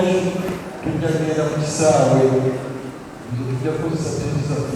tujja kugenda mu kisaawe tujja kukozesa tenti zaffe.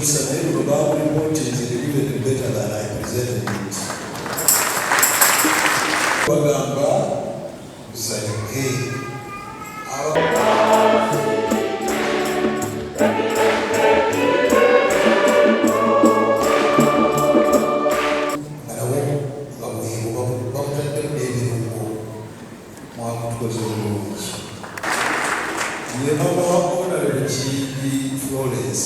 Jerusalem, the Bible reports is even better than I presented it. Bagamba saying, hey, Flores.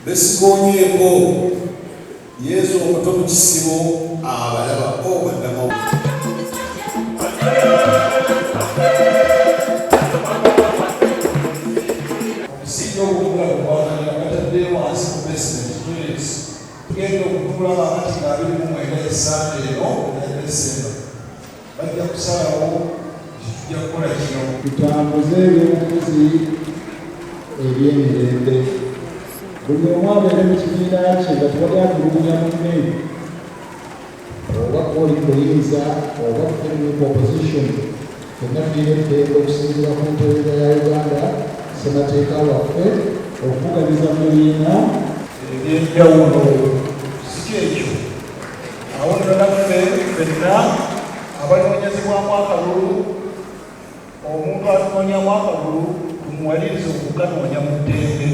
Besigonyeeko Yesu omuto mu kisibo abalaba obaddamu omusingi obulungi obwagala bataddeyo wansi ku basement toilets tugenda okutuula amati nga 29 Sande eno ya Desemba bajja kusalawo tujja kukola kino tutambuze ebyobufuzi eby'emirembe buli omu abeere mu kibiina kye nga tewali atulugunya munne oba oli kuyinza oba mu opposition fenna tulina eddembe okusinziira ku nteeka ya Uganda ssemateeka waffe okubuganiza mu bibiina eby'enjawulo si kyekyo awo nonaffe fenna abanoonyezebwamu akalulu omuntu atunonyamu akalulu tumuwaliriza okukanoonya mu ddembe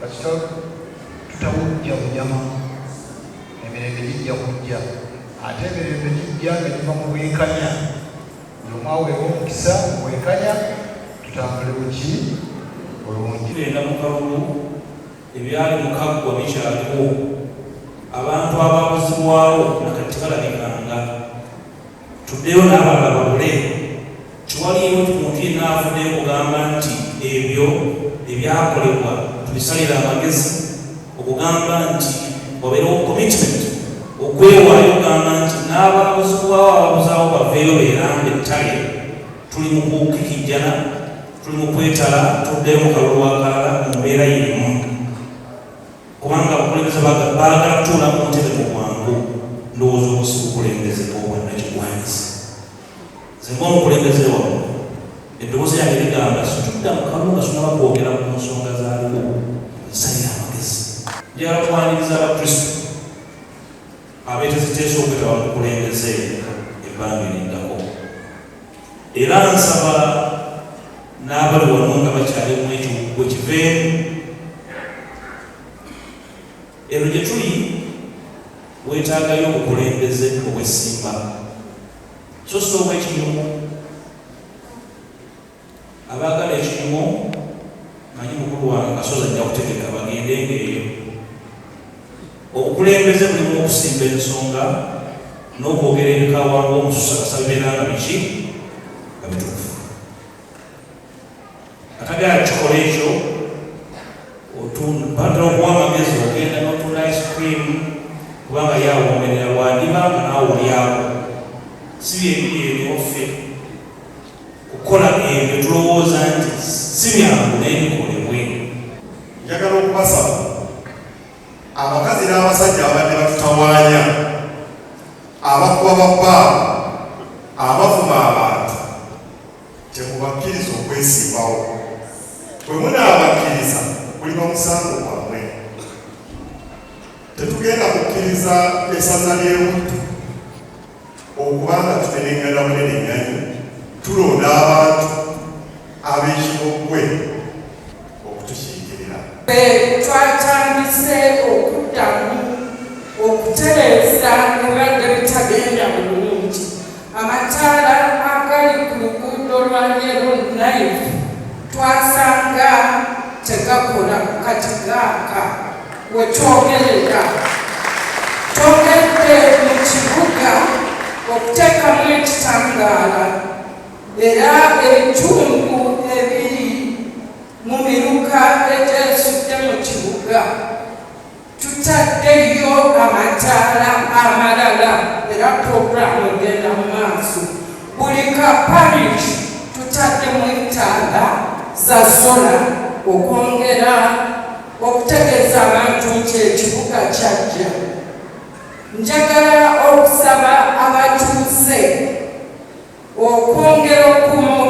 kasita tutawujja bunyama emirembe gijja kujja ate emirembe gijja nga giva mu bwenkanya nomwaweewa omukisa mu bwenkanya tutambule buki bulungi tugenda mu kalulu ebyali mu kaggwa bikyaliwo abantu ababuzibwawo nakati balabikanga tuddeyo n'abalala babule kiwaliwo muntu yenna avuddeyo kugamba nti ebyo ebyakolebwa tubisalira amagezi okugamba nti wabeerewo commitment okwewaayo okugamba nti n'ababuzibwawo ababuzaawo baveeyo beerambe ettale tuli mu kukikijjana tuli mu kwetala tuddeyo mu kalulu akalala mu mbeera yirimu kubanga abakulembeze baagala kutuula mu ntebe mu bwangu ndowooza obusi bukulembeze obwannakigwanyiza nze ng'omukulembeze wamu eddoboozi yange ligamba situdda mu kalulu nga sunaba kwogera ku nsonga zaaliwo nsalira amagezi njala kwaniriza abakristo abeeteziteesa okwetaba mu kulembeze ebbanga eriddako era nsaba n'abali wano nga bakyalimu ekyo gwe kiveemu ero gye tuli weetaagayo obukulembeze obw'essimba so si obw'ekinyumu emirimu manyi mukulu wange Kasozi ajja kutegeka bagende ngeeyo. Obukulembeze bulimu okusimba ensonga n'okwogera ebikawa ng'omususa kasabibeeranga biki nga bituufu. Atagala kikola ekyo patala okuwa amagezi ogenda n'otunda ice cream kubanga yawoomerera wandibanga naawe olyako. Si byebiri ebyoffe kukola ebyo tulowooza nti si byangu naye bikolebwe. Njagala okubasaba abakazi n'abasajja abadde batutawaanya, abakuba babbaabo, abavuma abantu, temubakkiriza okwesimbawo. Bwe munaabakkiriza kulina omusango gwammwe. Tetugenda kukkiriza essaza ly'ebuttu okubanga tutenengana bunenenganyi tulonda abantu ab'ekibogwe okutukiikirira. Twatandise okuddamu okutereeza ebadde bitagenda bulungi. Amataala agali ku luguudo lwa Nyero Knife twasanga tegakola kati gaaka. We twogerera twogedde mu kibuga okuteekamu ekitangaala era ebitundu ebiri mu miruka egyesudde mu kibuga tutaddeyo amataala amalala era puroguramu egenda mu maaso. Buli ka parish tutaddemu entaala za sola okwongera okutegeeza abantu nti ekibuga kyajja. Njagala okusaba abatuuze okwongera okuuma